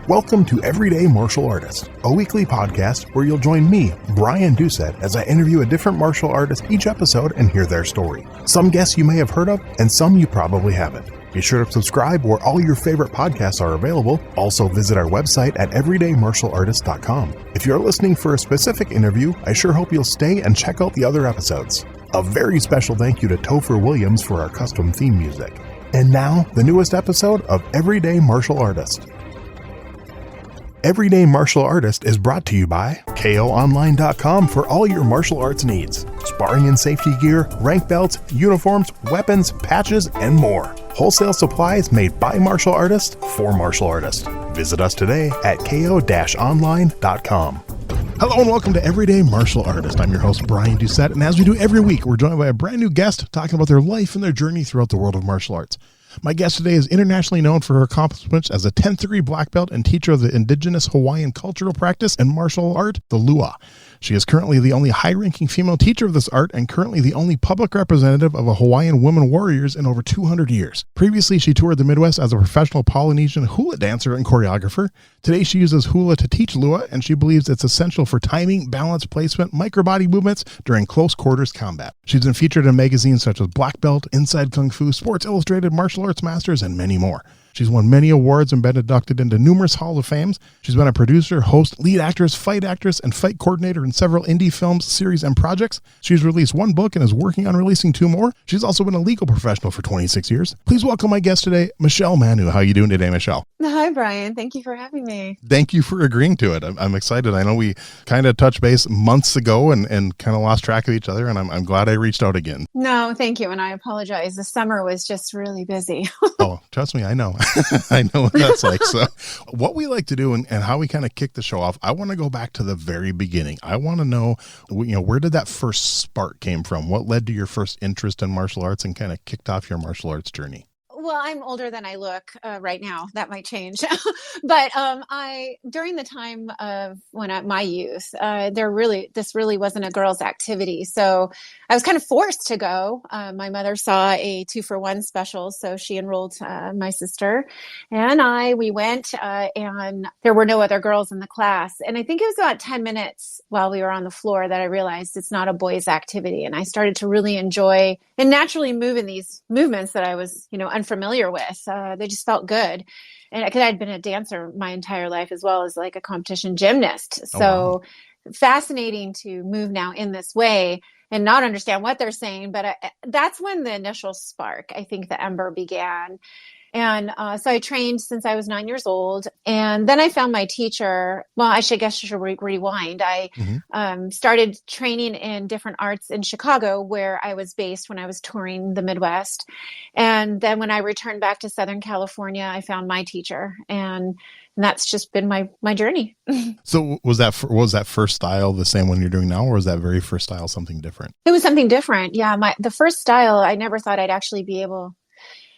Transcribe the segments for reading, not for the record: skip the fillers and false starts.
Welcome to Everyday Martial Artist, a weekly podcast where you'll join me, Brian Doucette, as I interview a different martial artist each episode and hear their story. Some guests you may have heard of, and some you probably haven't. Be sure to subscribe where all your favorite podcasts are available. Also visit our website at everydaymartialartist.com. If you're listening for a specific interview, I sure hope you'll stay and check out the other episodes. A very special thank you to Topher Williams for our custom theme music. And now, the newest episode of Everyday Martial Artist. Everyday Martial Artist is brought to you by KOOnline.com for all your martial arts needs. Sparring and safety gear, rank belts, uniforms, weapons, patches, and more. Wholesale supplies made by martial artists for martial artists. Visit us today at ko-online.com. Hello and welcome to Everyday Martial Artist. I'm your host, Brian Doucette, and as we do every week, we're joined by a brand new guest talking about their life and their journey throughout the world of martial arts. My guest today is internationally known for her accomplishments as a 10th degree black belt and teacher of the indigenous Hawaiian cultural practice and martial art, the Lua. She is currently the only high-ranking female teacher of this art and currently the only public representative of a Hawaiian Woman Warriors in over 200 years. Previously, she toured the Midwest as a professional Polynesian Hula dancer and choreographer. Today, she uses Hula to teach Lua, and she believes it's essential for timing, balance, placement, microbody movements during close quarters combat. She's been featured in magazines such as Black Belt, Inside Kung Fu, Sports Illustrated, Martial Arts Masters, and many more. She's won many awards and been inducted into numerous Hall of Fames. She's been a producer, host, lead actress, fight actress, and fight coordinator in several indie films, series, and projects. She's released one book and is working on releasing two more. She's also been a legal professional for 26 years. Please welcome my guest today, Michelle Manu. How are you doing today, Michelle? Hi, Brian. Thank you for having me. Thank you for agreeing to it. I'm excited. I know we kind of touched base months ago and kind of lost track of each other, and I'm glad I reached out again. No, thank you. And I apologize. The summer was just really busy. Oh, trust me, I know. I know what that's like. So what we like to do and how we kind of kick the show off, I want to go back to the very beginning. I want to know, where did that first spark came from? What led to your first interest in martial arts and kind of kicked off your martial arts journey? Well, I'm older than I look right now. That might change. But during the time of my youth, this really wasn't a girls' activity. So I was kind of forced to go. My mother saw a 2-for-1 special, so she enrolled my sister and we went, and there were no other girls in the class. And I think it was about 10 minutes while we were on the floor that I realized it's not a boys' activity. And I started to really enjoy and naturally move in these movements that I was, unfamiliar with. They just felt good. And because I'd been a dancer my entire life as well as like a competition gymnast. So fascinating to move now in this way and not understand what they're saying. But that's when the initial spark, I think the ember began. And so I trained since I was 9 years old. And then I found my teacher. Well, I should rewind. I started training in different arts in Chicago, where I was based when I was touring the Midwest. And then when I returned back to Southern California, I found my teacher. And that's just been my journey. So was that first style the same one you're doing now, or was that very first style something different? It was something different. Yeah. The first style, I never thought I'd actually be able.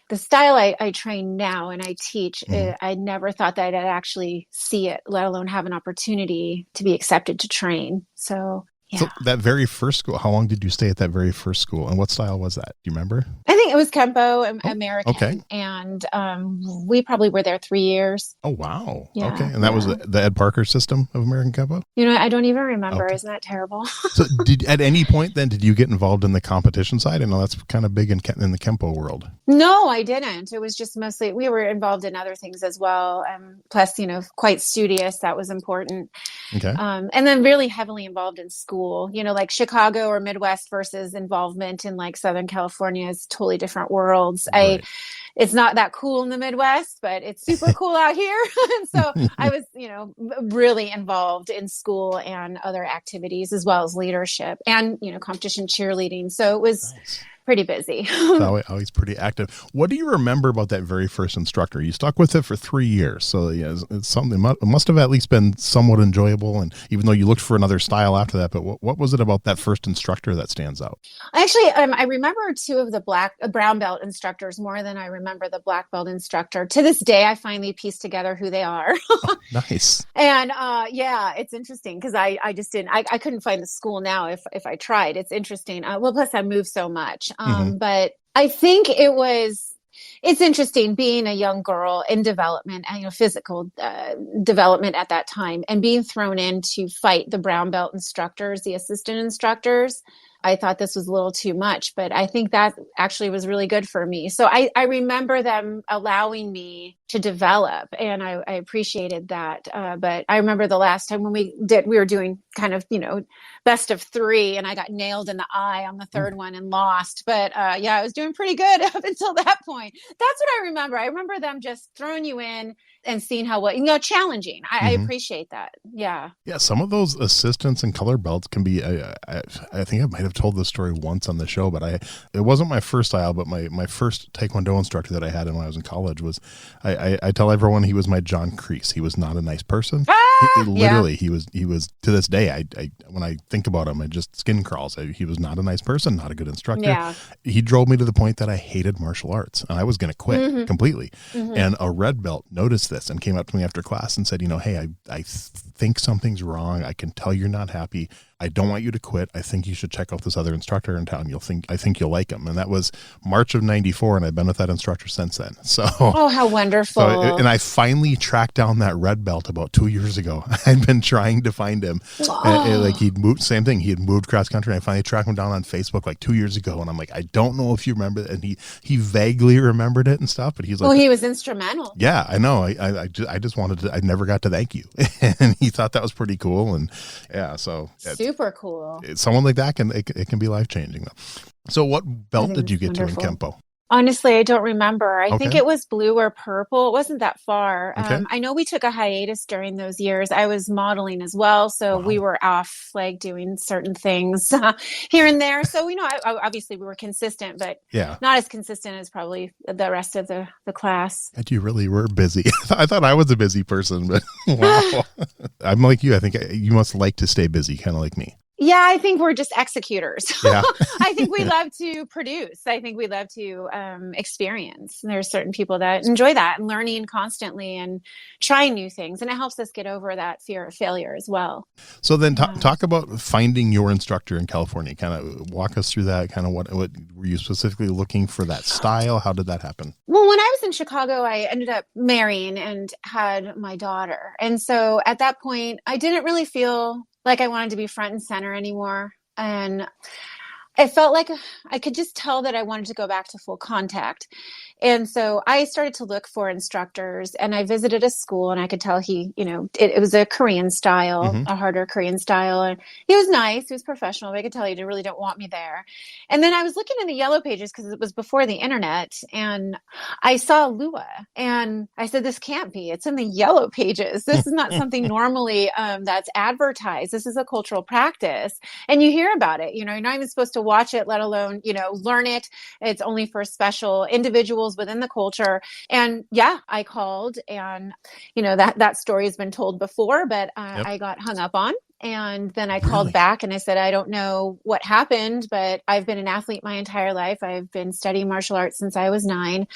The style I train now and I teach, I never thought that I'd actually see it, let alone have an opportunity to be accepted to train. So, yeah. So that very first school, how long did you stay at that very first school? And what style was that? Do you remember? I think it was Kempo, American. Okay. And we probably were there 3 years. Oh, wow. Yeah, okay. And that was the Ed Parker system of American Kempo? I don't even remember. Okay. Isn't that terrible? So at any point then, did you get involved in the competition side? I know that's kind of big in the Kempo world. No, I didn't. It was just mostly, we were involved in other things as well. Plus, quite studious. That was important. Okay. And then really heavily involved in school, like Chicago or Midwest versus involvement in like Southern California is totally different worlds. Right. It's not that cool in the Midwest, but it's super cool out here. And so I was, really involved in school and other activities as well as leadership and, competition cheerleading. So it was pretty busy. Always pretty active. What do you remember about that very first instructor? You stuck with it for 3 years. So yeah, it's something, it must have at least been somewhat enjoyable. And even though you looked for another style after that, but what was it about that first instructor that stands out? Actually, I remember two of the brown belt instructors more than I remember the black belt instructor. To this day, I finally pieced together who they are. Oh, nice. And it's interesting because I just didn't, I couldn't find the school now if I tried. It's interesting. Plus I moved so much. But I think it was It's interesting being a young girl in development, physical development at that time, and being thrown in to fight the brown belt instructors, the assistant instructors. I thought this was a little too much, but I think that actually was really good for me. So I remember them allowing me to develop, and I appreciated that. But I remember the last time when we were doing kind of, best of three, and I got nailed in the eye on the third one and lost. But I was doing pretty good up until that point. That's what I remember. I remember them just throwing you in and seeing challenging. I appreciate that. Yeah. Yeah. Some of those assistants and color belts can be, I think I might have told this story once on the show, but it wasn't my first style, but my first Taekwondo instructor that I had when I was in college was, I tell everyone he was my John Kreese. He was not a nice person. He was to this day, I when I think about him, it just skin crawls. He was not a nice person, not a good instructor. Yeah. He drove me to the point that I hated martial arts and I was going to quit completely. And a red belt noticed this and came up to me after class and said, hey, I think something's wrong. I can tell you're not happy. I don't want you to quit. I think you should check out this other instructor in town. I think you'll like him. And that was March of 94. And I've been with that instructor since then. So, oh, how wonderful. And I finally tracked down that red belt about 2 years ago. I'd been trying to find him. He'd moved, same thing. He had moved cross country. And I finally tracked him down on Facebook like 2 years ago. And I'm like, I don't know if you remember it. And he vaguely remembered it and stuff, but he's like, he was instrumental. Yeah, I know. I just wanted to, I never got to thank you. And he thought that was pretty cool. And yeah, so super cool. Someone like that it can be life changing though. So what belt did you get wonderful. To in Kempo? Honestly, I don't remember. I think it was blue or purple. It wasn't that far. Okay. I know we took a hiatus during those years. I was modeling as well. So we were off like doing certain things here and there. So, obviously we were consistent, but not as consistent as probably the rest of the class. And you really were busy. I thought I was a busy person, but wow. I'm like you. I think you must like to stay busy, kind of like me. Yeah, I think we're just executors. Yeah. I think we love to produce. I think we love to experience. And there's certain people that enjoy that and learning constantly and trying new things. And it helps us get over that fear of failure as well. So then talk about finding your instructor in California. Kind of walk us through that. Kind of what were you specifically looking for that style? How did that happen? Well, when I was in Chicago, I ended up marrying and had my daughter. And so at that point, I didn't really feel like I wanted to be front and center anymore. And I felt like I could just tell that I wanted to go back to full contact. And so I started to look for instructors, and I visited a school, and I could tell it was a Korean style, a harder Korean style. And he was nice. He was professional. But I could tell he really don't want me there. And then I was looking in the yellow pages because it was before the internet, and I saw Lua, and I said, this can't be. It's in the yellow pages. This is not something normally that's advertised. This is a cultural practice. And you hear about it. You're not even supposed to watch it, let alone, learn it. It's only for special individuals within the culture. And I called, and that story has been told before, but I got hung up on. And then I called back and I said, I don't know what happened, but I've been an athlete my entire life. I've been studying martial arts since I was 9.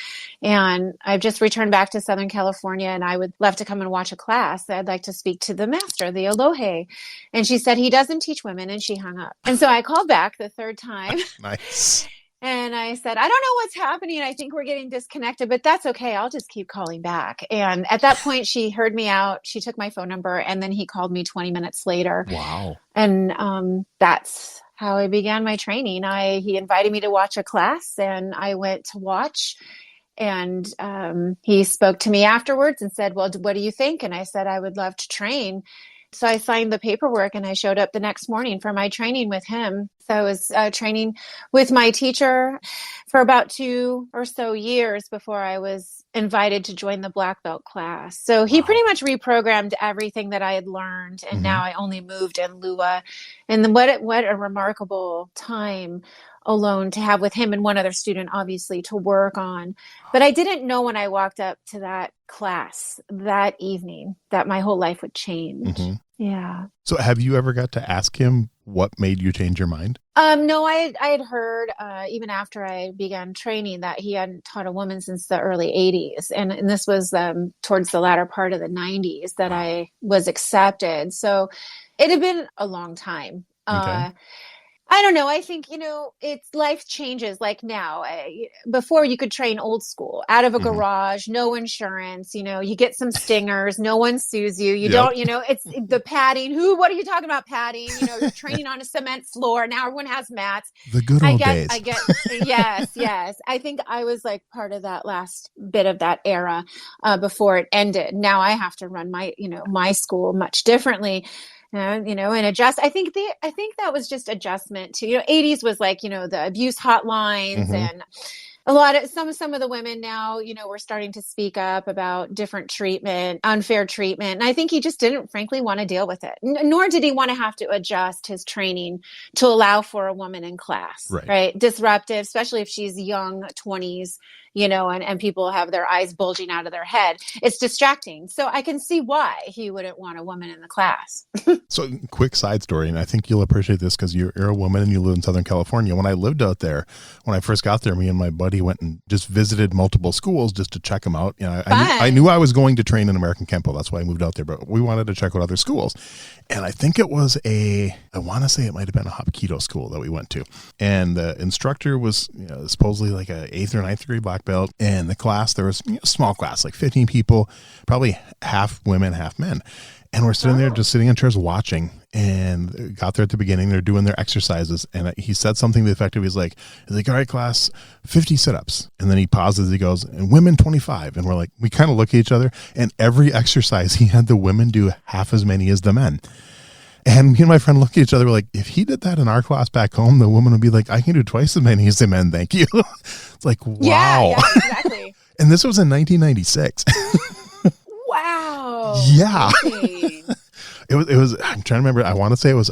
And I've just returned back to Southern California, and I would love to come and watch a class. I'd like to speak to the master, the Alohe. And she said, he doesn't teach women. And she hung up. And so I called back the third time. Nice. And I said, I don't know what's happening. I think we're getting disconnected, but that's okay. I'll just keep calling back. And at that point, she heard me out. She took my phone number, and then he called me 20 minutes later. Wow. And that's how I began my training. He invited me to watch a class, and I went to watch. And he spoke to me afterwards and said, well, what do you think? And I said, I would love to train. So I signed the paperwork, and I showed up the next morning for my training with him. So I was training with my teacher for about 2 or so years before I was invited to join the black belt class. So he pretty much reprogrammed everything that I had learned. And now I only moved in Lua. And then what a remarkable time alone to have with him and one other student, obviously, to work on. But I didn't know when I walked up to that class that evening that my whole life would change. Yeah. So have you ever got to ask him what made you change your mind? No, I had heard even after I began training that he hadn't taught a woman since the early 80s. And this was towards the latter part of the 90s that I was accepted. So it had been a long time. Okay. I don't know. I think, it's life changes like now. Before you could train old school out of a Mm-hmm. garage, no insurance, you get some stingers, no one sues you. You Yep. don't, it's the padding. What are you talking about padding? You're training on a cement floor. Now everyone has mats. The good old days. Yes, yes. I think I was like part of that last bit of that era before it ended. Now I have to run my school much differently. And adjust. I think that was just adjustment to, 80s was like, the abuse hotlines Mm-hmm. and a lot of some of the women now, were starting to speak up about different treatment, unfair treatment. And I think he just didn't frankly want to deal with it. Nor did he want to have to adjust his training to allow for a woman in class, right? Disruptive, especially if she's young 20s, and people have their eyes bulging out of their head. It's distracting. So I can see why he wouldn't want a woman in the class. So quick side story, and I think you'll appreciate this because you're a woman and you live in Southern California. When I lived out there, when I first got there, me and my buddy went and just visited multiple schools just to check them out. I knew I was going to train in American Kempo. That's why I moved out there, but we wanted to check out other schools. And I think it was I want to say it might have been a Hapkido school that we went to. And the instructor was supposedly like a 8th or 9th degree black belt. And the class, there was a small class, like 15 people, probably half women, half men. And we're sitting there just sitting in chairs watching, and got there at the beginning. They're doing their exercises. And he said something to the effect of, he's like, all right, class, 50 sit-ups. And then he pauses. He goes, and women 25. And we're like, we kind of look at each other, and every exercise he had the women do half as many as the men. And me and my friend look at each other, we're like, if he did that in our class back home, the woman would be like, I can do twice as many as the men. Thank you. It's like, wow. Yeah, exactly. And this was in 1996. Wow. Yeah. It was, I'm trying to remember. I want to say it was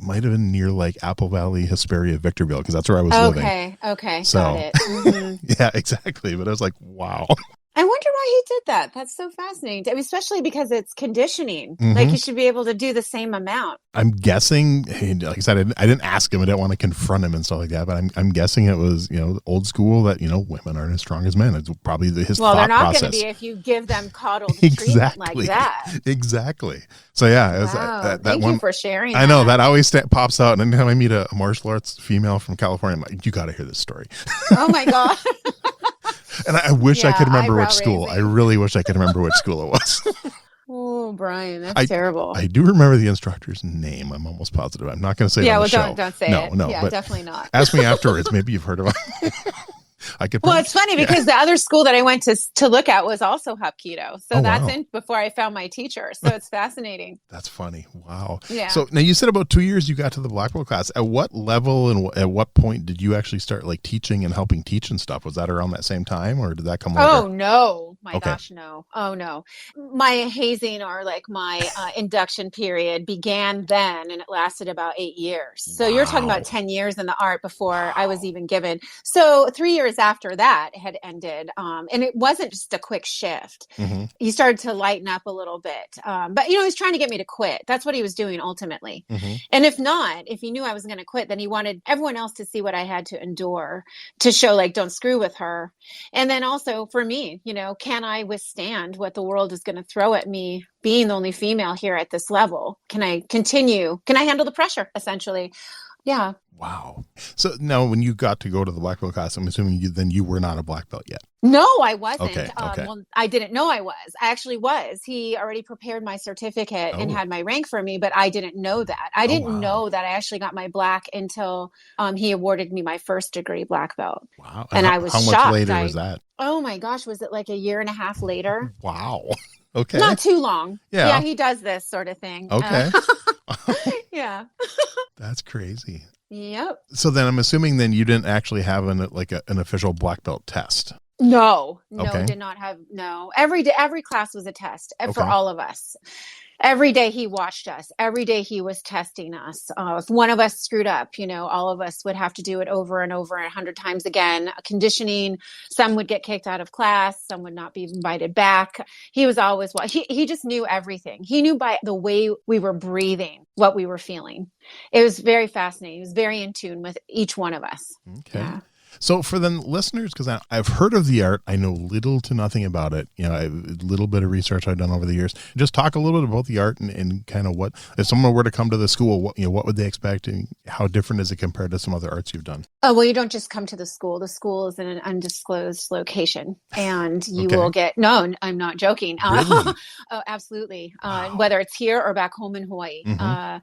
might have been near like Apple Valley, Hesperia, Victorville, because that's where I was living. Okay. So, got it. Mm-hmm. Yeah, exactly. But I was like, wow. I wonder why he did that. That's so fascinating. I mean, especially because it's conditioning. Mm-hmm. Like you should be able to do the same amount. I'm guessing, like I said, I didn't ask him. I didn't want to confront him and stuff like that. But I'm guessing it was, old school that, women aren't as strong as men. It's probably his thought process. Well, they're not going to be if you give them coddled treatment like that. Exactly. So yeah, it was that Thank one you for sharing. I know that always pops out. And anytime I meet a martial arts female from California, I'm like, you got to hear this story. Oh my God. And I wish I could remember which school. I really wish I could remember which school it was. Oh, Brian, that's terrible. I do remember the instructor's name. I'm almost positive. I'm not going to say it on the show. Don't say it. No, yeah, definitely not. Ask me afterwards. Maybe you've heard of it. Well, it's funny because the other school that I went to look at was also Hapkido. So that's before I found my teacher. So it's fascinating. That's funny. Wow. Yeah. So now you said about 2 years you got to the black belt class. At what level and at what point did you actually start like teaching and helping teach and stuff? Was that around that same time or did that come later? Oh, no. Gosh, no. Oh, no. My hazing or like my induction period began then and it lasted about 8 years. So you're talking about 10 years in the art before I was even given. So 3 years after that had ended. And it wasn't just a quick shift. Mm-hmm. He started to lighten up a little bit. But, he was trying to get me to quit. That's what he was doing ultimately. Mm-hmm. And if he knew I was going to quit, then he wanted everyone else to see what I had to endure to show like, don't screw with her. And then also for me, can I withstand what the world is going to throw at me being the only female here at this level? Can I continue? Can I handle the pressure essentially? Yeah. Wow. So now when you got to go to the black belt class, I'm assuming you were not a black belt yet. No, I wasn't. Okay. Well, I didn't know I was. I actually was. He already prepared my certificate and had my rank for me, but I didn't know that. I didn't know that I actually got my black until he awarded me my first degree black belt. Wow. And I was shocked. How much later was that? Oh my gosh. Was it like a year and a half later? Wow. Okay. Not too long. Yeah. He does this sort of thing. Okay. Yeah. That's crazy. Yep. So then I'm assuming then you didn't actually have an official black belt test. No, Okay. Did not have. No, every day, every class was a test for all of us. Every day he watched us. Every day he was testing us. If one of us screwed up, all of us would have to do it over and over 100 times again. Conditioning. Some would get kicked out of class. Some would not be invited back. He was always, he just knew everything. He knew by the way we were breathing, what we were feeling. It was very fascinating. He was very in tune with each one of us. Okay. Yeah. So for the listeners, because I've heard of the art, I know little to nothing about it. A little bit of research I've done over the years. Just talk a little bit about the art and kind of what, if someone were to come to the school, what would they expect and how different is it compared to some other arts you've done? Oh, well, you don't just come to the school. The school is in an undisclosed location, and you will get, no, I'm not joking. Really? Oh, absolutely. Wow. Whether it's here or back home in Hawaii. Mm-hmm.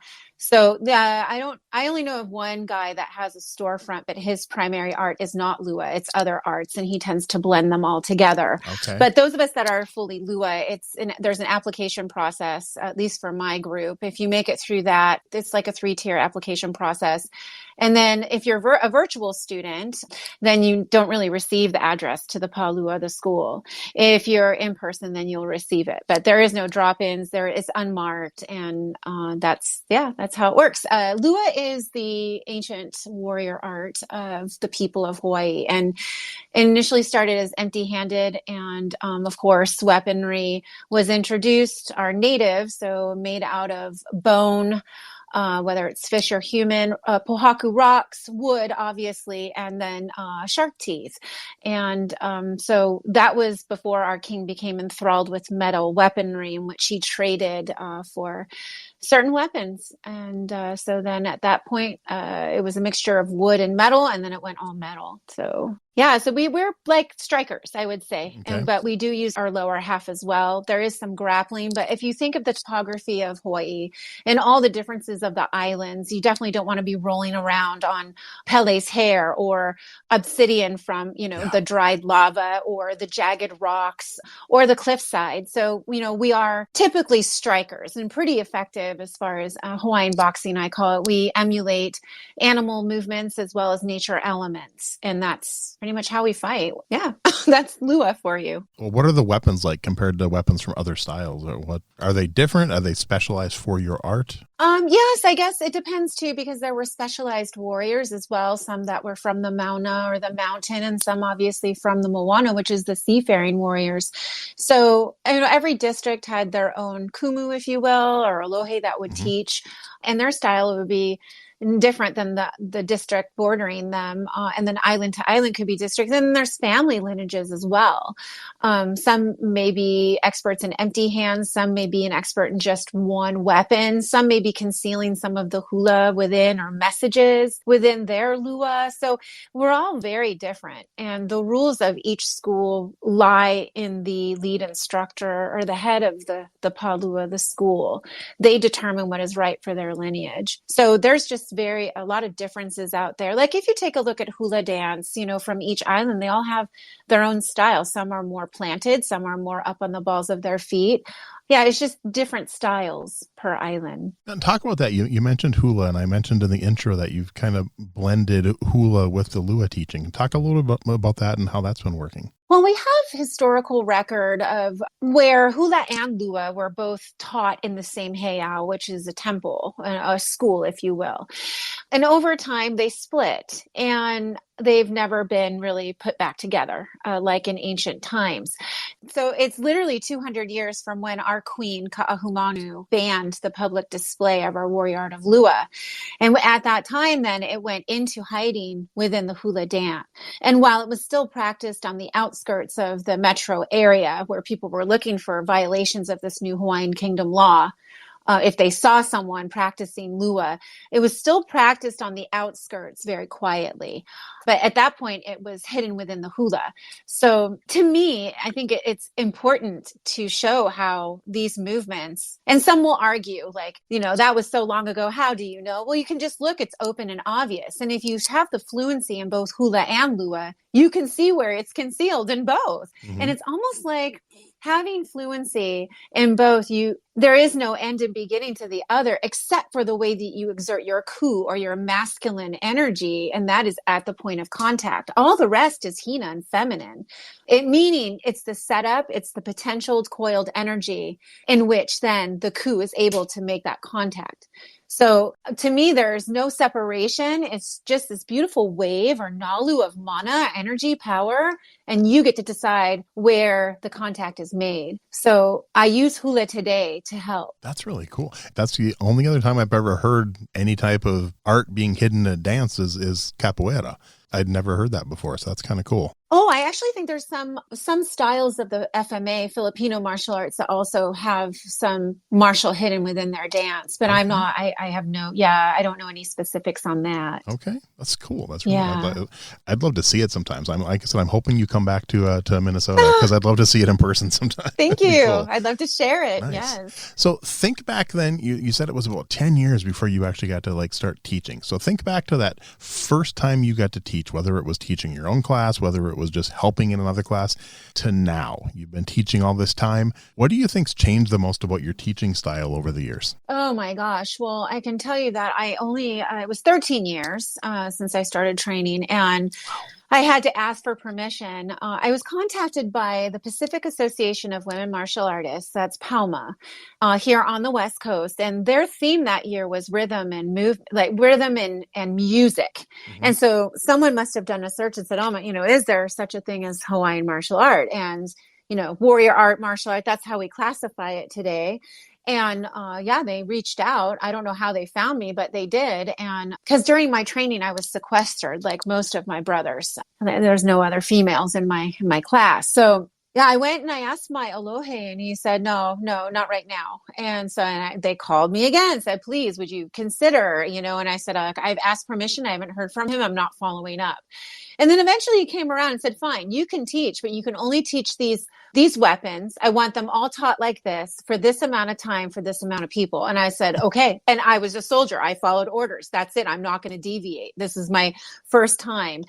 I only know of one guy that has a storefront, but his primary art is not Lua. It's other arts, and he tends to blend them all together. Okay. But those of us that are fully Lua, there's an application process, at least for my group. If you make it through that, it's like a 3-tier application process. And then if you're a virtual student, then you don't really receive the address to the Palua, the school. If you're in person, then you'll receive it. But there is no drop-ins. There is unmarked. And that's how it works. Lua is the ancient warrior art of the people of Hawaii, and initially started as empty-handed. And of course, weaponry was introduced, are native, so made out of bone, whether it's fish or human, pohaku rocks, wood, obviously, and then shark teeth. And so that was before our king became enthralled with metal weaponry, in which he traded for certain weapons. And so then at that point, it was a mixture of wood and metal, and then it went all metal. So yeah, so we're like strikers, I would say. Okay. But we do use our lower half as well. There is some grappling, but if you think of the topography of Hawaii and all the differences of the islands, you definitely don't want to be rolling around on Pele's hair or obsidian from, the dried lava or the jagged rocks or the cliffside. So, we are typically strikers and pretty effective as far as Hawaiian boxing, I call it. We emulate animal movements as well as nature elements. And that's pretty much how we fight. Yeah, that's Lua for you. Well, what are the weapons like compared to weapons from other styles? Or what are they different? Are they specialized for your art? Yes, I guess it depends too, because there were specialized warriors as well. Some that were from the Mauna or the mountain, and some obviously from the Moana, which is the seafaring warriors. So, every district had their own kumu, if you will, or alohe that would teach, and their style would be different than the district bordering them. And then island to island could be districts. And there's family lineages as well. Some may be experts in empty hands. Some may be an expert in just one weapon. Some may be concealing some of the hula within or messages within their lua. So we're all very different. And the rules of each school lie in the lead instructor or the head of the palua, the school. They determine what is right for their lineage. So there's just a lot of differences out there. Like if you take a look at hula dance, from each island, they all have their own style. Some are more planted, some are more up on the balls of their feet. Yeah, it's just different styles per island. And talk about that. You mentioned hula, and I mentioned in the intro that you've kind of blended hula with the Lua teaching. Talk a little bit about that and how that's been working. Well, we have historical record of where hula and Lua were both taught in the same heiau, which is a temple, a school, if you will. And over time, they split, and they've never been really put back together like in ancient times. So it's literally 200 years from when our queen, Ka'ahumanu, banned the public display of our warrior art of Lua. And at that time, then, it went into hiding within the hula dance. And while it was still practiced on the outskirts of the metro area where people were looking for violations of this new Hawaiian kingdom law, if they saw someone practicing Lua, it was still practiced on the outskirts very quietly. But at that point, it was hidden within the hula. So to me, I think it's important to show how these movements, and some will argue like, that was so long ago. How do you know? Well, you can just look, it's open and obvious. And if you have the fluency in both hula and Lua, you can see where it's concealed in both. Mm-hmm. And it's almost like having fluency in both, there is no end and beginning to the other, except for the way that you exert your ku or your masculine energy. And that is at the point of contact. All the rest is hina and feminine. Meaning it's the setup, it's the potential coiled energy in which then the ku is able to make that contact. So to me, there's no separation. It's just this beautiful wave or nalu of mana, energy, power, and you get to decide where the contact is made. So I use hula today to help. That's really cool. That's the only other time I've ever heard any type of art being hidden in a dance is capoeira. I'd never heard that before, so that's kind of cool. Oh, I actually think there's some styles of the FMA, Filipino martial arts, that also have some martial hidden within their dance. But I'm Okay. not, I have no, yeah, I don't know any specifics on that. Okay, that's cool. That's really. Yeah. I'd love to see it sometimes. I'm like I said, I'm hoping you come back to Minnesota because I'd love to see it in person sometime. Thank That'd be you. cool. I'd love to share it. Nice. Yes. So think back then. You said it was about 10 years before you actually got to like start teaching. So think back to that first time you got to teach, whether it was teaching your own class, whether it was just helping in another class, to now. You've been teaching all this time. What do you think's changed the most about your teaching style over the years? Oh my gosh. Well, I can tell you that it was 13 years since I started training, and I had to ask for permission. I was contacted by the Pacific Association of Women Martial Artists, that's PALMA, here on the West Coast. And their theme that year was rhythm and rhythm and music. Mhm. And so someone must have done a search and said, oh my, is there such a thing as Hawaiian martial art? And, warrior art, martial art, that's how we classify it today. And they reached out. I don't know how they found me, but they did. And because during my training, I was sequestered like most of my brothers. There's no other females in my class. So yeah, I went and I asked my Alohe, and he said, no, not right now. And so they called me again and said, please, would you consider, and I said, I've asked permission. I haven't heard from him. I'm not following up. And then eventually he came around and said, fine, you can teach, but you can only teach these weapons. I want them all taught like this for this amount of time, for this amount of people. And I said, okay. And I was a soldier. I followed orders. That's it. I'm not going to deviate. This is my first time.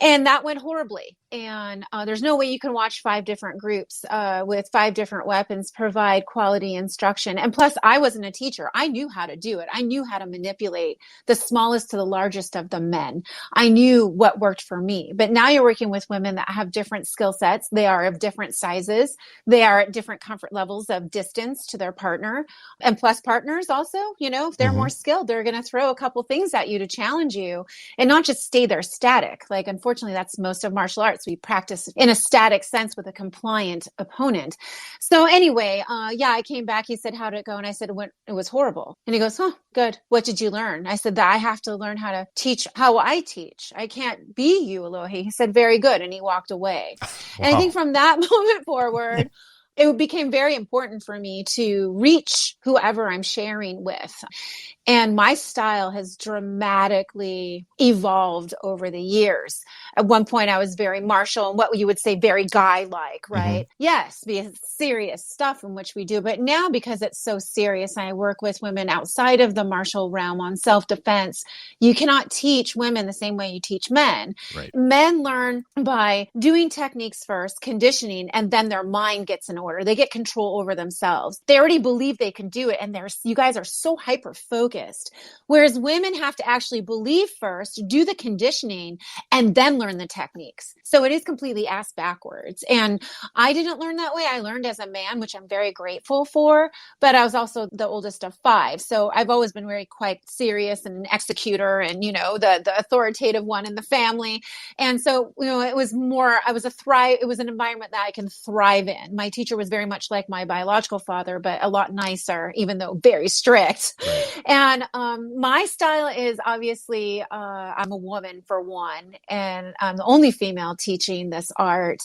And that went horribly. And there's no way you can watch 5 different groups with 5 different weapons provide quality instruction. And plus, I wasn't a teacher. I knew how to do it. I knew how to manipulate the smallest to the largest of the men. I knew what worked for me. But now you're working with women that have different skill sets. They are of different sizes. They are at different comfort levels of distance to their partner. And plus, partners also, if they're more skilled, they're going to throw a couple things at you to challenge you and not just stay there static. Like, unfortunately, that's most of martial arts. We practice in a static sense with a compliant opponent. So anyway, I came back. He said, how'd it go? And I said, it was horrible. And he goes, oh, good. What did you learn? I said, that I have to learn how to teach how I teach. I can't be you, Alohe. He said, very good. And he walked away. Wow. And I think from that moment forward, it became very important for me to reach whoever I'm sharing with. And my style has dramatically evolved over the years. At one point, I was very martial and what you would say very guy-like, right? Mm-hmm. Yes, because serious stuff in which we do. But now, because it's so serious, I work with women outside of the martial realm on self-defense. You cannot teach women the same way you teach men. Right. Men learn by doing techniques first, conditioning, and then their mind gets in order. They get control over themselves. They already believe they can do it. And you guys are so hyper-focused. Whereas women have to actually believe first, do the conditioning, and then learn the techniques. So it is completely ass backwards. And I didn't learn that way. I learned as a man, which I'm very grateful for, but I was also the oldest of 5. So I've always been quite serious and an executor and, the authoritative one in the family. And so, it was it was an environment that I can thrive in. My teacher was very much like my biological father, but a lot nicer, even though very strict. Right. And my style is obviously, I'm a woman for one, and I'm the only female teaching this art.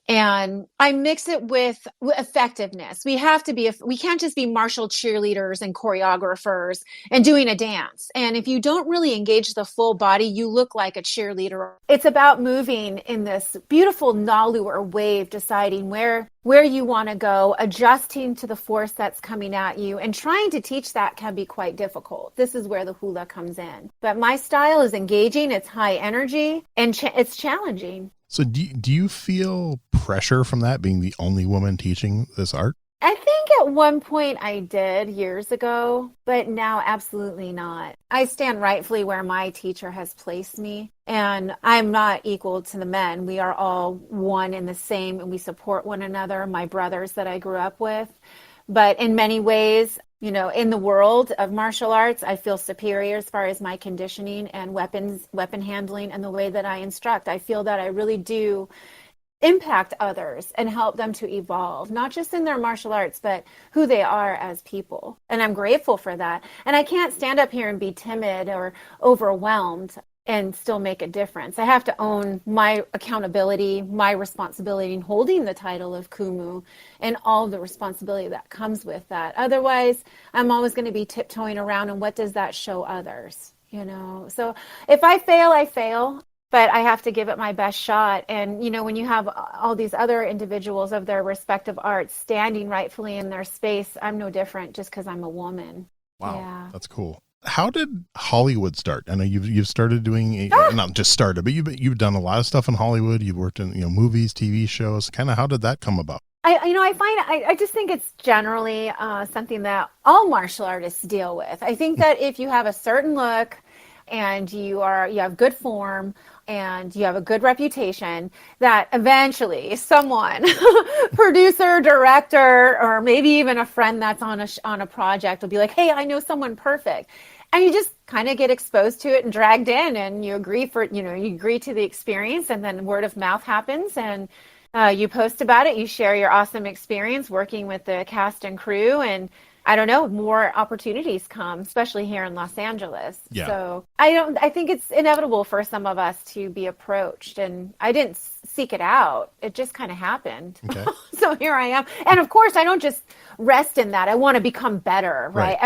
And I mix it with effectiveness. We can't just be martial cheerleaders and choreographers and doing a dance. And if you don't really engage the full body, you look like a cheerleader. It's about moving in this beautiful nalu or wave, deciding where you want to go, adjusting to the force that's coming at you, and trying to teach that can be quite difficult. This is where the hula comes in. But my style is engaging, it's high energy, and it's challenging. So do you feel pressure from that, being the only woman teaching this art? I think at one point I did years ago, but now absolutely not. I stand rightfully where my teacher has placed me, and I'm not equal to the men. We are all one and the same, and we support one another, my brothers that I grew up with. But in many ways, in the world of martial arts, I feel superior as far as my conditioning and weapon handling and the way that I instruct. I feel that I really do impact others and help them to evolve, not just in their martial arts, but who they are as people. And I'm grateful for that. And I can't stand up here and be timid or overwhelmed. and still make a difference. I have to own my accountability, my responsibility in holding the title of Kumu and all the responsibility that comes with that. Otherwise, I'm always going to be tiptoeing around, and what does that show others? So if I fail, I fail, but I have to give it my best shot. And, when you have all these other individuals of their respective arts standing rightfully in their space, I'm no different just because I'm a woman. Wow. Yeah. That's cool. How did Hollywood start? I know you've started doing not just started, but you've done a lot of stuff in Hollywood. You've worked in movies, TV shows. Kind of how did that come about? I just think it's generally something that all martial artists deal with. I think that if you have a certain look and you have good form and you have a good reputation, that eventually someone, producer, director, or maybe even a friend that's on a project will be like, hey, I know someone perfect. And you just kind of get exposed to it and dragged in, and you agree to the experience, and then word of mouth happens, and you post about it, you share your awesome experience working with the cast and crew, and I don't know, more opportunities come, especially here in Los Angeles. Yeah. So I think it's inevitable for some of us to be approached, and I didn't seek it out. It just kind of happened. Okay. So here I am. And of course, I don't just rest in that. I want to become better, right?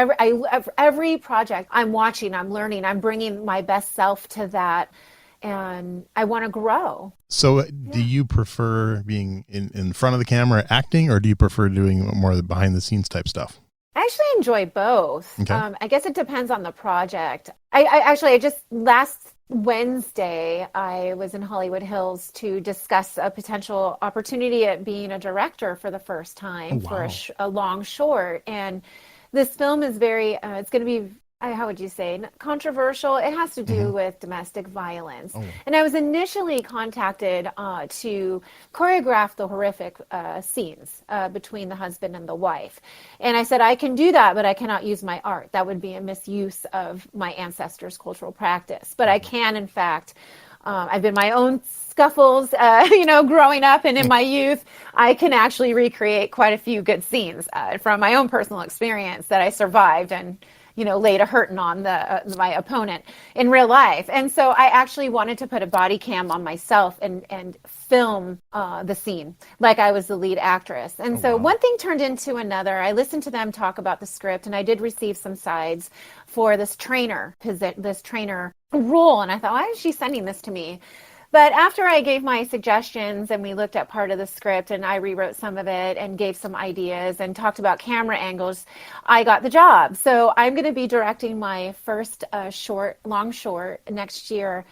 Every project I'm watching, I'm learning, I'm bringing my best self to that. And I want to grow. So do you prefer being in front of the camera acting, or do you prefer doing more of the behind the scenes type stuff? I actually enjoy both. Okay. I guess it depends on the project. I just last Wednesday, I was in Hollywood Hills to discuss a potential opportunity at being a director for the first time for a long short. And this film is it's going to be, how would you say, controversial. It has to do with domestic violence. And I was initially contacted to choreograph the horrific scenes between the husband and the wife. And I said, I can do that, but I cannot use my art. That would be a misuse of my ancestors' cultural practice. But I can, in fact, I've been my own scuffles, growing up, and in my youth, I can actually recreate quite a few good scenes from my own personal experience that I survived and laid a hurting on my opponent in real life. And so I actually wanted to put a body cam on myself and film the scene like I was the lead actress. And one thing turned into another. I listened to them talk about the script, and I did receive some sides for this trainer role. And I thought, why is she sending this to me? But after I gave my suggestions and we looked at part of the script and I rewrote some of it and gave some ideas and talked about camera angles, I got the job. So I'm going to be directing my first long short next year.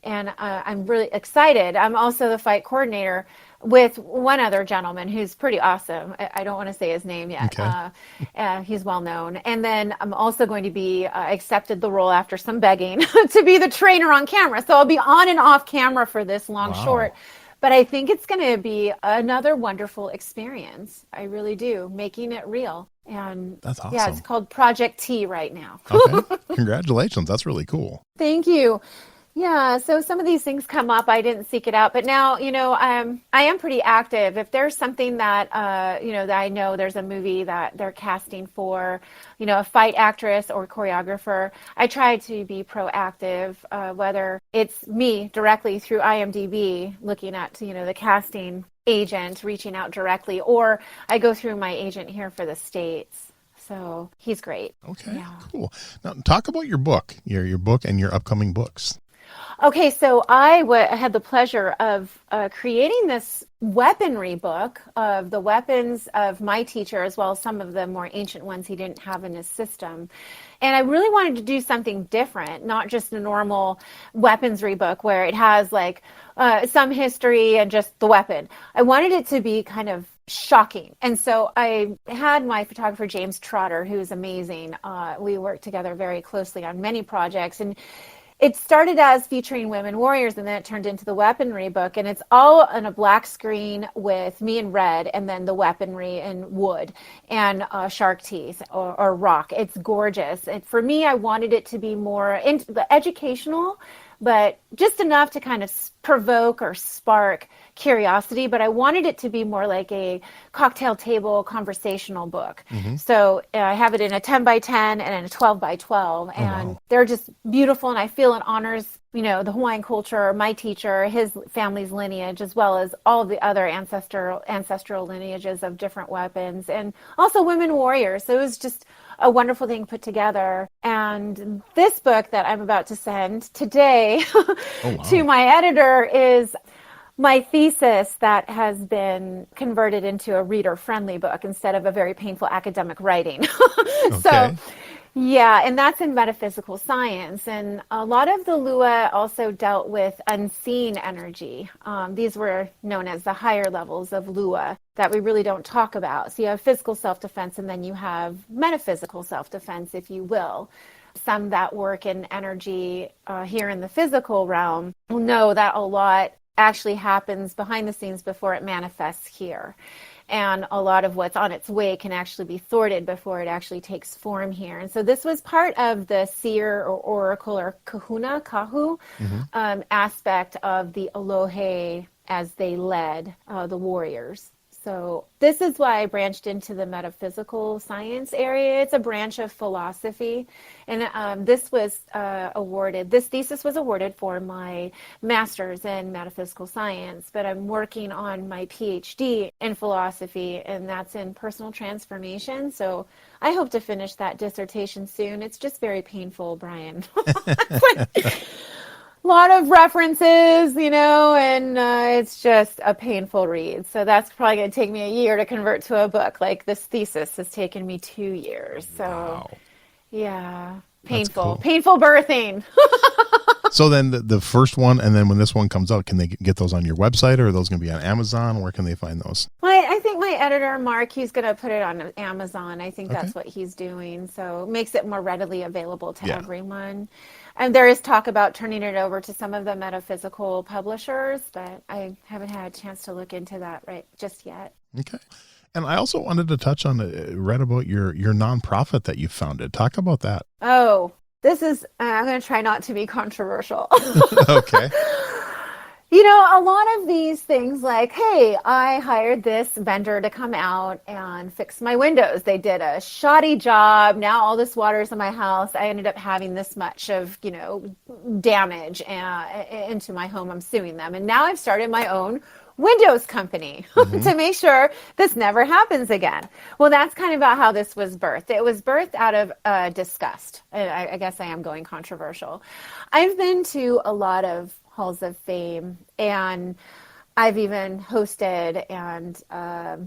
And I'm really excited. I'm also the fight coordinator with one other gentleman who's pretty awesome. I don't want to say his name yet. Okay. He's well known. And then I'm also going to be accepted the role after some begging to be the trainer on camera. So I'll be on and off camera for this long short. But I think it's going to be another wonderful experience. I really do, making it real. And that's awesome. Yeah, it's called Project T right now. Okay. Congratulations. That's really cool. Thank you. Yeah, so some of these things come up. I didn't seek it out, but now, I am pretty active. If there's something that, that I know there's a movie that they're casting for, a fight actress or choreographer, I try to be proactive, whether it's me directly through IMDb, looking at, the casting agent, reaching out directly, or I go through my agent here for the States. So he's great. Okay, yeah. Cool. Now talk about your book, your book and your upcoming books. Okay, so I had the pleasure of creating this weaponry book of the weapons of my teacher, as well as some of the more ancient ones he didn't have in his system. And I really wanted to do something different, not just a normal weaponsry book where it has some history and just the weapon. I wanted it to be kind of shocking. And so I had my photographer, James Trotter, who's amazing. We worked together very closely on many projects, and it started as featuring women warriors, and then it turned into the weaponry book, and it's all on a black screen with me in red, and then the weaponry in wood and shark teeth or rock. It's gorgeous. And for me, I wanted it to be more educational, but just enough to kind of provoke or spark curiosity, but I wanted it to be more like a cocktail table conversational book. So I have it in a 10 by 10 and in a 12 by 12, and they're just beautiful, and I feel it honors, the Hawaiian culture, my teacher, his family's lineage, as well as all the other ancestral lineages of different weapons, and also women warriors. So it was just a wonderful thing put together. And this book that I'm about to send today to my editor is my thesis that has been converted into a reader-friendly book instead of a very painful academic writing. So, yeah, and that's in metaphysical science. And a lot of the Lua also dealt with unseen energy. These were known as the higher levels of Lua that we really don't talk about. So you have physical self-defense, and then you have metaphysical self-defense, if you will. Some that work in energy here in the physical realm will know that a lot actually happens behind the scenes before it manifests here. And a lot of what's on its way can actually be thwarted before it actually takes form here. And so this was part of the seer or oracle or kahuna, kahu, aspect of the Alohe as they led the warriors. So this is why I branched into the metaphysical science area. It's a branch of philosophy. And this thesis was awarded for my master's in metaphysical science, but I'm working on my PhD in philosophy, and that's in personal transformation. So I hope to finish that dissertation soon. It's just very painful, Brian. A lot of references, and it's just a painful read. So that's probably going to take me a year to convert to a book. Like this thesis has taken me 2 years. So, yeah, painful birthing. So then the first one, and then when this one comes out, can they get those on your website, or are those going to be on Amazon? Where can they find those? I think my editor, Mark, he's going to put it on Amazon. I think that's what he's doing. So it makes it more readily available to everyone. And there is talk about turning it over to some of the metaphysical publishers, but I haven't had a chance to look into that just yet. Okay. And I also wanted to touch on, read about your nonprofit that you founded. Talk about that. Oh, this is, I'm going to try not to be controversial. Okay. A lot of these things like, hey, I hired this vendor to come out and fix my windows. They did a shoddy job. Now all this water's in my house. I ended up having this much of, damage into my home. I'm suing them. And now I've started my own Windows company to make sure this never happens again. Well, that's kind of about how this was birthed. It was birthed out of disgust. I guess I am going controversial. I've been to a lot of halls of fame, and I've even hosted and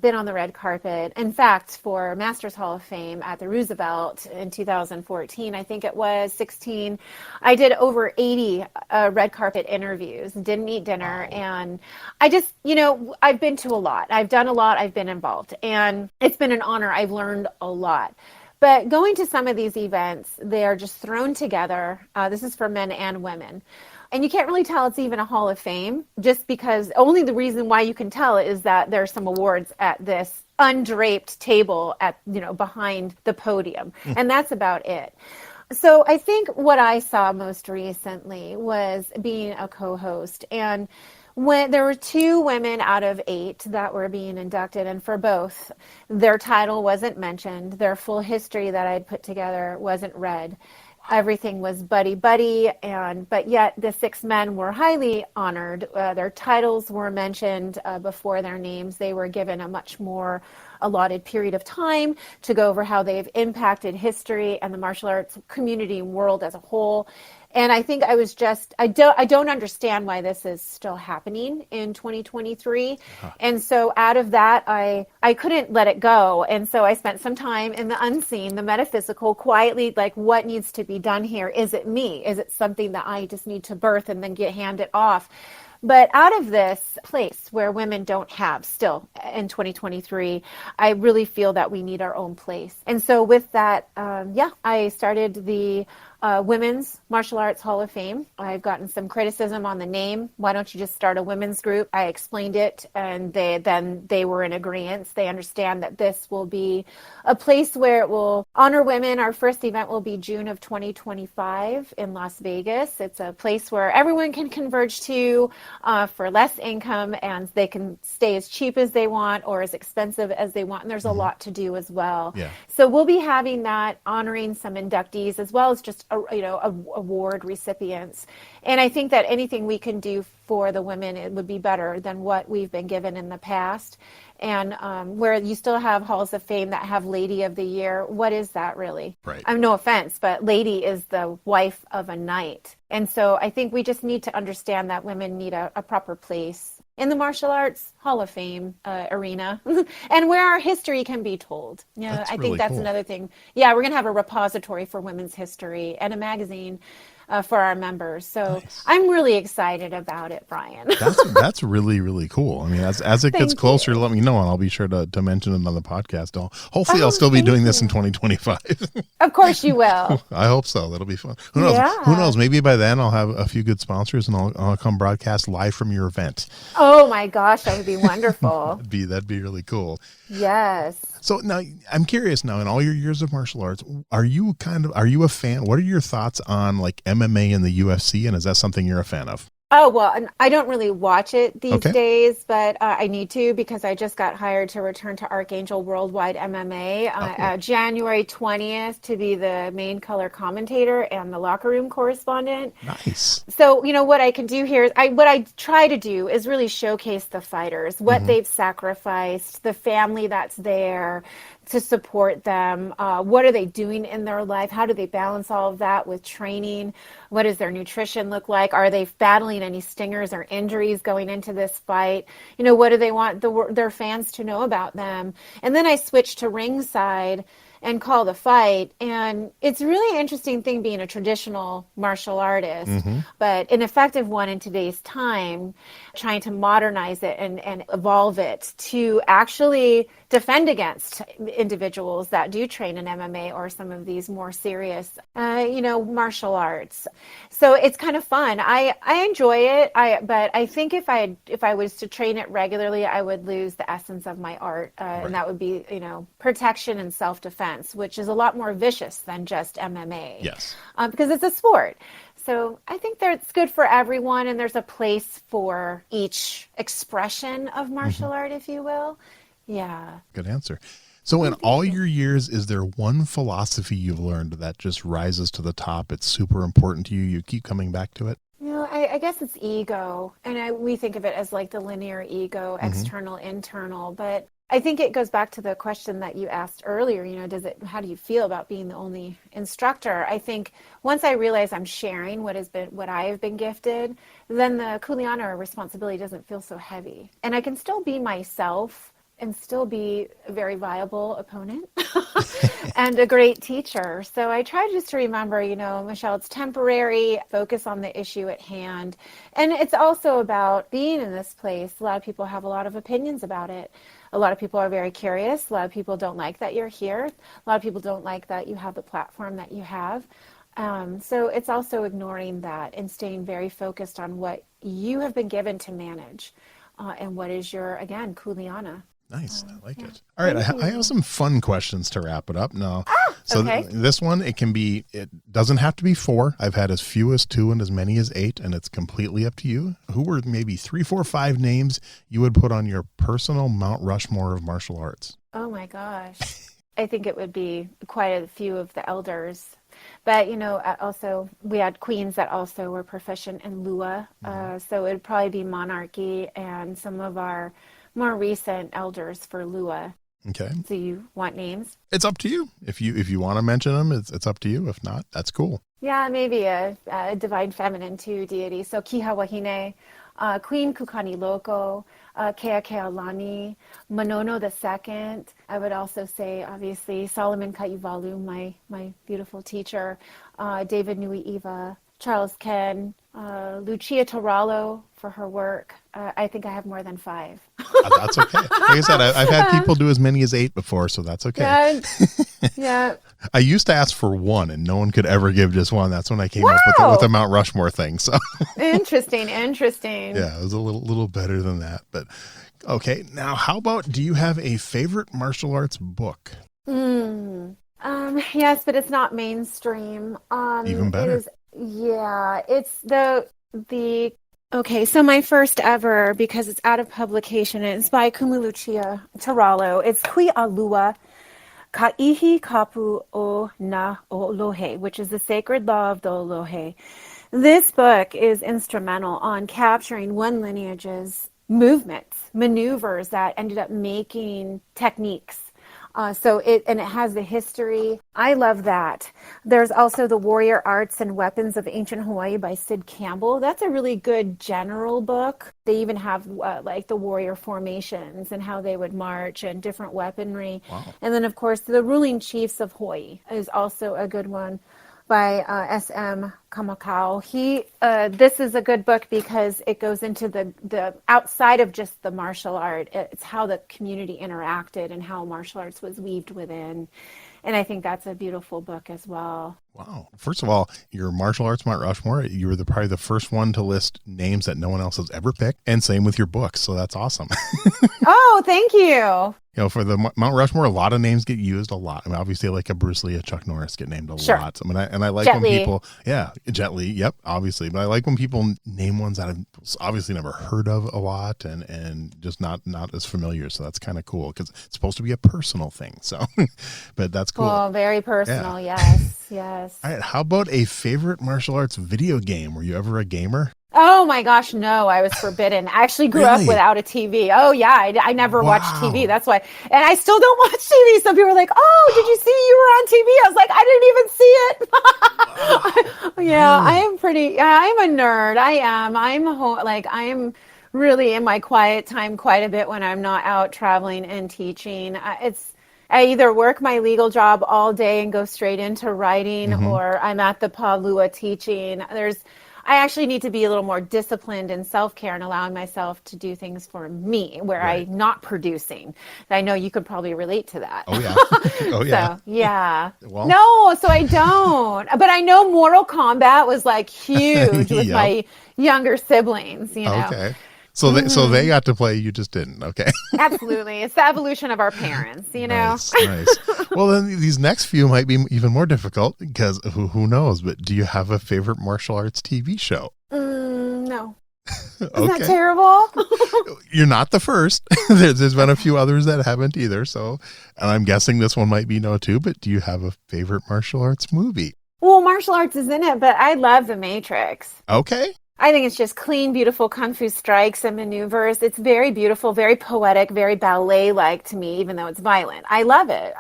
been on the red carpet. In fact, for Masters Hall of Fame at the Roosevelt in 2014, I think it was 16, I did over 80 red carpet interviews, didn't eat dinner. And I just, I've been to a lot. I've done a lot. I've been involved. And it's been an honor. I've learned a lot. But going to some of these events, they are just thrown together. This is for men and women. And you can't really tell it's even a Hall of Fame, just because only the reason why you can tell is that there's some awards at this undraped table at, behind the podium. And that's about it. So I think what I saw most recently was being a co-host. And when there were 2 women out of 8 that were being inducted, and for both, their title wasn't mentioned. Their full history that I'd put together wasn't read. Everything was buddy-buddy, but yet the 6 men were highly honored. Their titles were mentioned before their names. They were given a much more allotted period of time to go over how they've impacted history and the martial arts community and world as a whole. And I think I was just, I don't understand why this is still happening in 2023. And so out of that, I couldn't let it go. And so I spent some time in the unseen, the metaphysical, quietly, like, what needs to be done here? Is it me? Is it something that I just need to birth and then hand it off? But out of this place where women don't have still in 2023, I really feel that we need our own place. And so with that, I started the Women's Martial Arts Hall of Fame. I've gotten some criticism on the name. Why don't you just start a women's group? I explained it, and they were in agreement. They understand that this will be a place where it will honor women. Our first event will be June of 2025 in Las Vegas. It's a place where everyone can converge to for less income, and they can stay as cheap as they want or as expensive as they want. And there's a lot to do as well. Yeah. So we'll be having that, honoring some inductees as well as just award recipients. And I think that anything we can do for the women, it would be better than what we've been given in the past. And where you still have halls of fame that have Lady of the Year, what is that really? Right. No offense, but lady is the wife of a knight. And so I think we just need to understand that women need a proper place in the martial arts Hall of Fame arena and where our history can be told. Yeah, I think that's another thing. Yeah, we're going to have a repository for women's history and a magazine for our members. So nice. I'm really excited about it, Brian. That's really, really cool. I mean, as it gets closer, let me know, and I'll be sure to mention it on the podcast. Hopefully I'll still be doing this in 2025. Of course you will. I hope so. That'll be fun. Who knows? Yeah. Who knows? Maybe by then I'll have a few good sponsors, and I'll come broadcast live from your event. Oh my gosh, that would be wonderful. That'd be really cool. Yes. So now I'm curious now, in all your years of martial arts, are you a fan? What are your thoughts on like MMA and the UFC? And is that something you're a fan of? Oh, well, I don't really watch it these days, but I need to because I just got hired to return to Archangel Worldwide MMA January 20th to be the main color commentator and the locker room correspondent. Nice. So, what I can do here is what I try to do is really showcase the fighters, what they've sacrificed, the family that's there to support them. What are they doing in their life? How do they balance all of that with training? What does their nutrition look like? Are they battling any stingers or injuries going into this fight? What do they want their fans to know about them? And then I switch to ringside and call the fight. And it's a really interesting thing being a traditional martial artist, but an effective one in today's time, trying to modernize it and evolve it to actually defend against individuals that do train in MMA or some of these more serious, martial arts. So it's kind of fun. I enjoy it. But I think if I was to train it regularly, I would lose the essence of my art, and that would be, protection and self-defense, which is a lot more vicious than just MMA. Yes. Because it's a sport. So I think that it's good for everyone, and there's a place for each expression of martial art, if you will. Yeah. Good answer. So in all your years, is there one philosophy you've learned that just rises to the top? It's super important to you. You keep coming back to it? I guess it's ego. And we think of it as like the linear ego, external, internal. But I think it goes back to the question that you asked earlier, how do you feel about being the only instructor? I think once I realize I'm sharing what I have been gifted, then the kuleana responsibility doesn't feel so heavy. And I can still be myself and still be a very viable opponent and a great teacher. So I try just to remember, Michelle, it's temporary, focus on the issue at hand. And it's also about being in this place. A lot of people have a lot of opinions about it. A lot of people are very curious. A lot of people don't like that you're here. A lot of people don't like that you have the platform that you have. So it's also ignoring that and staying very focused on what you have been given to manage and what is your, again, kuleana. Nice. I like it. All right. I have some fun questions to wrap it up now. This one, it doesn't have to be 4. I've had as few as 2 and as many as 8, and it's completely up to you. Who were maybe 3, 4, 5 names you would put on your personal Mount Rushmore of martial arts? Oh my gosh. I think it would be quite a few of the elders. But, also we had queens that also were proficient in Lua. So it would probably be Monarchy and some of our more recent elders for Lua. Okay. Do you want names? It's up to you. If you want to mention them, it's up to you. If not, that's cool. Yeah, maybe a divine feminine too deity. So Kiha Wahine, Queen Kukani Loko, Kea Kealani, Manono II. I would also say, obviously, Solomon Kaivalu, my beautiful teacher, David Nui Iva, Charles Ken, Lucia Torallo for her work. I think I have more than 5. That's okay. Like I said, I've had people do as many as 8 before, so that's okay. Yeah. I used to ask for 1, and no one could ever give just 1. That's when I came up with the Mount Rushmore thing. So Interesting. Yeah, it was a little better than that. But okay, now how about, do you have a favorite martial arts book? Yes, but it's not mainstream. Even better. It's the okay, so my first ever, because it's out of publication, and it's by Kumuluchia Taralo. It's Kui Alua Ka'ihi Kapu o na Olohe, which is the sacred law of the Olohe. This book is instrumental on capturing one lineage's movements, maneuvers that ended up making techniques. It has the history. I love that. There's also the Warrior Arts and Weapons of Ancient Hawaii by Sid Campbell. That's a really good general book. They even have like the warrior formations and how they would march and different weaponry. Wow. And then, of course, the Ruling Chiefs of Hawaii is also a good one by S.M. Kamakau. This is a good book because it goes into the outside of just the martial art. It's how the community interacted and how martial arts was weaved within. And I think that's a beautiful book as well. Wow. First of all, your martial arts Mount Rushmore, you were probably the first one to list names that no one else has ever picked. And same with your books. So that's awesome. Oh, thank you. You know, for the Mount Rushmore, a lot of names get used a lot. I mean, obviously, like a Bruce Lee, a Chuck Norris get named a lot. I mean, I like Jet when Li. people, Jet Li, yep, obviously. But I like when people name ones that I've obviously never heard of a lot and just not as familiar. So that's kind of cool because it's supposed to be a personal thing. So, but that's cool. Oh, very personal. Yeah. Yes. All right. How about a favorite martial arts video game? Were you ever a gamer? Oh my gosh, no, I was forbidden. I actually grew up without a TV. Oh yeah, I never watched TV. That's why. And I still don't watch TV. Some people are like, oh, did you see you were on TV? I was like, I didn't even see it. Yeah, I am I'm a nerd. I am. I am really in my quiet time quite a bit when I'm not out traveling and teaching. I either work my legal job all day and go straight into writing, or I'm at the Palua teaching. I actually need to be a little more disciplined in self-care and allowing myself to do things for me where I'm not producing. I know you could probably relate to that. Oh, yeah. Oh, yeah. So, yeah. Well. No, so I don't. But I know Mortal Kombat was like huge with my younger siblings, you know. Okay. So they got to play, you just didn't. Okay. Absolutely. It's the evolution of our parents, you know. Nice. Well, then these next few might be even more difficult because who knows, but do you have a favorite martial arts TV show? No. Okay. Isn't that terrible? You're not the first. There's been a few others that haven't either. So, and I'm guessing this one might be no too, but do you have a favorite martial arts movie? Well, martial arts is in it, but I love The Matrix. Okay. I think it's just clean, beautiful kung fu strikes and maneuvers. It's very beautiful, very poetic, very ballet-like to me, even though it's violent. I love it.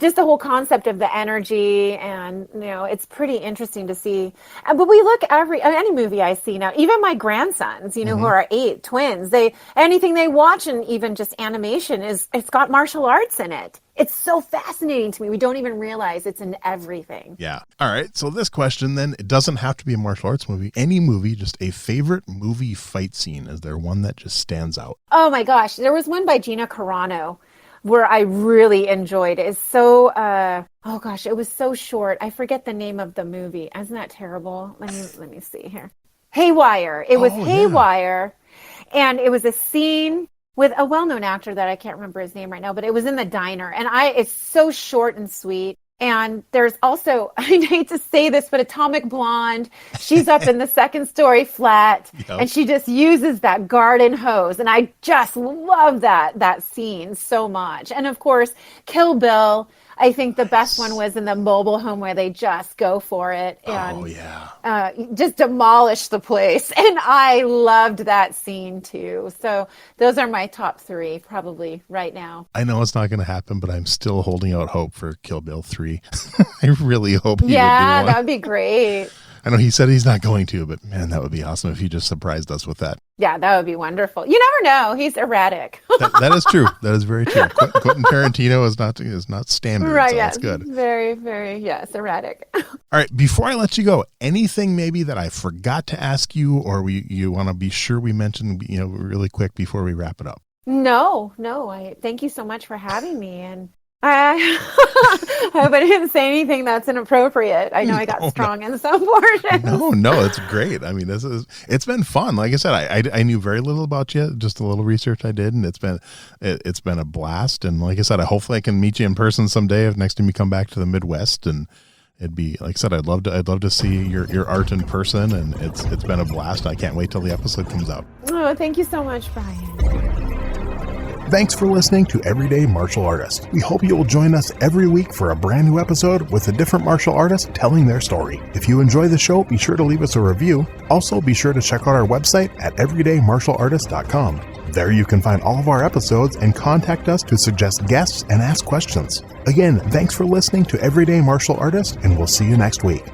Just the whole concept of the energy, and it's pretty interesting to see. But we look any movie I see now, even my grandsons, who are 8 twins, anything they watch, and even just animation it's got martial arts in it. It's so fascinating to me. We don't even realize it's in everything. Yeah. All right. So this question then, it doesn't have to be a martial arts movie. Any movie, just a favorite movie fight scene. Is there one that just stands out? Oh my gosh. There was one by Gina Carano where I really enjoyed it. It's so, it was so short. I forget the name of the movie. Isn't that terrible? Let me see here. Haywire. It was Haywire. Yeah. And it was a scene with a well-known actor that I can't remember his name right now, but it was in the diner. And it's so short and sweet. And there's also, I hate to say this, but Atomic Blonde, she's up in the second story flat, and she just uses that garden hose. And I just love that scene so much. And of course, Kill Bill, I think the best one was in the mobile home where they just go for it and just demolish the place. And I loved that scene too. So those are my top 3 probably right now. I know it's not going to happen, but I'm still holding out hope for Kill Bill 3. I really hope he would do one. Yeah, that would be great. I know he said he's not going to, but man, that would be awesome if he just surprised us with that. Yeah, that would be wonderful. You never know. He's erratic. That is true. That is very true. Quentin Tarantino is not standard. Right, so yeah. That's good. Very, very, yes, erratic. All right. Before I let you go, anything maybe that I forgot to ask you or you want to be sure we mention, really quick before we wrap it up? No, I thank you so much for having me. And I, I hope I didn't say anything that's inappropriate. I know I got No, no. strong in some portions. No, it's great. I mean, it's been fun. Like I said, I knew very little about you, just a little research I did, and it's been a blast. And like I said, hopefully I can meet you in person someday if next time you come back to the Midwest. And it'd be, like I said, I'd love to see your art in person, and it's been a blast. I can't wait till the episode comes out. Oh, thank you so much, Brian. Thanks for listening to Everyday Martial Artist. We hope you will join us every week for a brand new episode with a different martial artist telling their story. If you enjoy the show, be sure to leave us a review. Also, be sure to check out our website at everydaymartialartist.com. There you can find all of our episodes and contact us to suggest guests and ask questions. Again, thanks for listening to Everyday Martial Artist, and we'll see you next week.